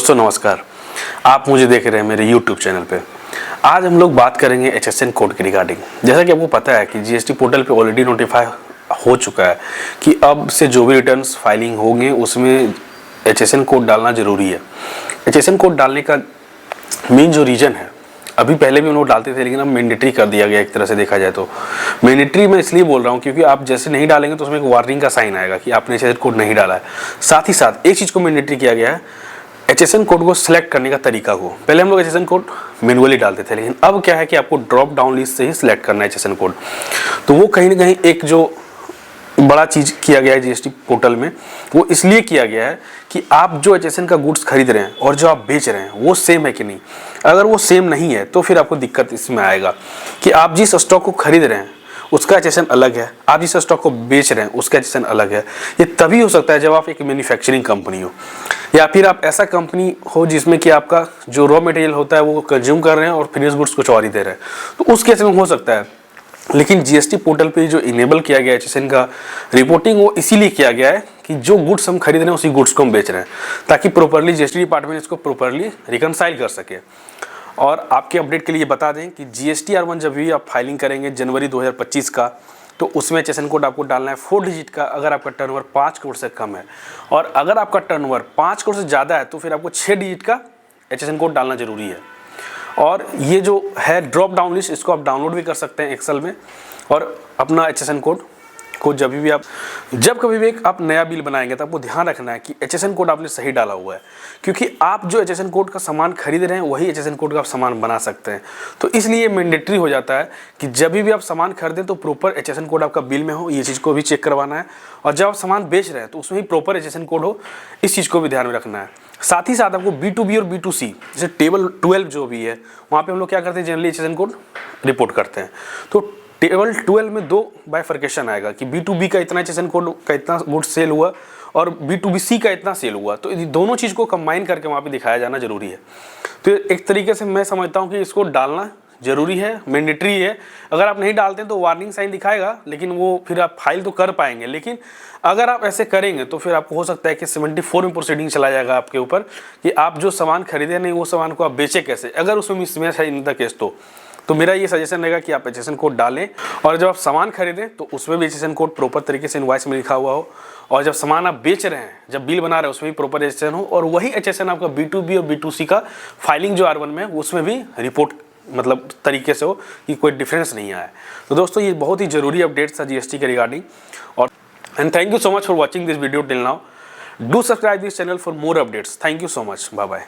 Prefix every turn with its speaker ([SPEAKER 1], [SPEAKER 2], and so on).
[SPEAKER 1] दोस्तों नमस्कार, आप मुझे देख रहे हैं मेरे YouTube चैनल पे। आज हम लोग बात करेंगे HSN कोड के रिगार्डिंग। जैसा कि आपको पता है कि GST पोर्टल पे ऑलरेडी नोटिफाई हो चुका है कि अब से जो भी रिटर्न्स फाइलिंग होंगे उसमें HSN कोड डालना ज़रूरी है। HSN कोड डालने का मेन जो रीज़न है, अभी पहले भी हम लोग डालते थे लेकिन अब मैंडेटरी कर दिया गया। एक तरह से देखा जाए तो मैंडेटरी मैं इसलिए बोल रहा हूँ क्योंकि आप जैसे नहीं डालेंगे तो उसमें एक वार्निंग का साइन आएगा कि आपने HSN कोड नहीं डाला है। साथ ही साथ एक चीज़ को मैंडेटरी किया गया है, HSN कोड को सिलेक्ट करने का तरीका को। पहले हम लोग HSN कोड मैनुअली डालते थे लेकिन अब क्या है कि आपको ड्रॉप डाउन लिस्ट से ही सिलेक्ट करना है HSN कोड। तो वो कहीं ना कहीं एक जो बड़ा चीज़ किया गया है GST पोर्टल में, वो इसलिए किया गया है कि आप जो HSN का गुड्स खरीद रहे हैं और जो आप बेच रहे हैं वो सेम है कि नहीं। अगर वो सेम नहीं है तो फिर आपको दिक्कत इसमें आएगा कि आप जिस स्टॉक को खरीद रहे हैं उसका HSN अलग है, आप जिस स्टॉक को बेच रहे हैं उसका HSN अलग है। ये तभी हो सकता है जब आप एक मैन्युफैक्चरिंग कंपनी हो या फिर आप ऐसा कंपनी हो जिसमें कि आपका जो रॉ मटेरियल होता है वो कंज्यूम कर रहे हैं और फिनिश गुड्स कुछ और ही दे रहे हैं, तो उस केस में हो सकता है। लेकिन GST पोर्टल पे जो इनेबल किया गया है HSN का रिपोर्टिंग, वो इसीलिए किया गया है कि जो गुड्स हम खरीद रहे हैं उसी गुड्स को हम बेच रहे हैं, ताकि प्रॉपर्ली GST डिपार्टमेंट इसको प्रॉपर्ली रिकनसाइल कर सके। और आपके अपडेट के लिए बता दें कि GST R1 जब भी आप फाइलिंग करेंगे जनवरी 2025 का, तो उसमें HSN कोड आपको डालना है 4 डिजिट का अगर आपका टर्नओवर 5 करोड़ से कम है, और अगर आपका टर्नओवर 5 करोड़ से ज़्यादा है तो फिर आपको 6 डिजिट का HSN कोड डालना ज़रूरी है। और ये जो है ड्रॉप डाउन लिस्ट, इसको आप डाउनलोड भी कर सकते हैं एक्सेल में, और अपना HSN कोड को जब कभी भी आप नया बिल बनाएंगे तो आपको ध्यान रखना है कि HSN कोड आपने सही डाला हुआ है, क्योंकि आप जो HSN कोड का सामान खरीद रहे हैं वही HSN कोड का आप सामान बना सकते हैं। तो इसलिए मैंडेटरी हो जाता है कि जब भी आप सामान खरीदें तो प्रॉपर HSN कोड आपका बिल में हो, ये चीज़ को भी चेक करवाना है। और जब आप सामान बेच रहे हैं तो उसमें ही प्रॉपर HSN कोड हो, इस चीज़ को भी ध्यान में रखना है। साथ ही साथ आपको B2B और B2C जैसे टेबल 12 जो भी है वहाँ पे हम लोग क्या करते हैं, जनरली HSN कोड रिपोर्ट करते हैं। तो टेबल 12 में 2 बाइफर्केशन आएगा कि B2B का इतना HSN कोड का इतना गुड सेल हुआ और B2BC का इतना सेल हुआ, तो दोनों चीज़ को कंबाइन करके वहाँ पे दिखाया जाना जरूरी है। तो एक तरीके से मैं समझता हूँ कि इसको डालना जरूरी है, मैंडेटरी है। अगर आप नहीं डालते तो वार्निंग साइन दिखाएगा, लेकिन वो फिर आप फाइल तो कर पाएंगे, लेकिन अगर आप ऐसे करेंगे तो फिर आपको हो सकता है कि 74 में प्रोसीडिंग चला जाएगा आपके ऊपर कि आप जो सामान खरीदे नहीं वो सामान को आप बेचे कैसे, अगर उसमें मिसमैच है इन द केस। तो मेरा ये सजेशन रहेगा कि आप HSN कोड डालें, और जब आप सामान खरीदें तो उसमें भी HSN कोड प्रॉपर तरीके से इनवॉइस में लिखा हुआ हो, और जब सामान आप बेच रहे हैं, जब बिल बना रहे हैं उसमें भी प्रॉपर HSN हो, और वही HSN आपका B2B और B2C का फाइलिंग जो R1 में उसमें भी रिपोर्ट मतलब तरीके से हो कि कोई डिफरेंस नहीं आया। तो दोस्तों ये बहुत ही ज़रूरी अपडेट्स था GST के रिगार्डिंग, और and thank you so much for watching this video till now. Do subscribe this channel for more updates. Thank you so much, bye bye.